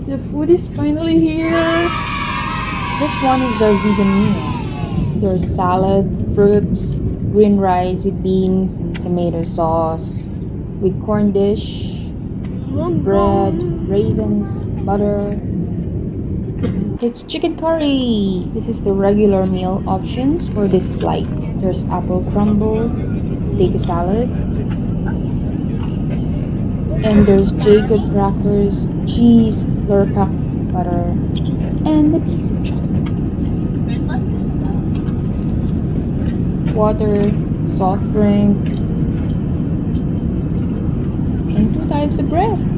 The food is finally here. This one is their vegan meal. There's salad, fruits, green rice with beans and tomato sauce, with corn dish, bread, raisins, butter. It's chicken curry. This is the regular meal options for this flight. There's apple crumble, potato salad, and there's Jacob crackers, cheese, lurpak butter, and a piece of chocolate. Water, soft drinks, and two types of bread.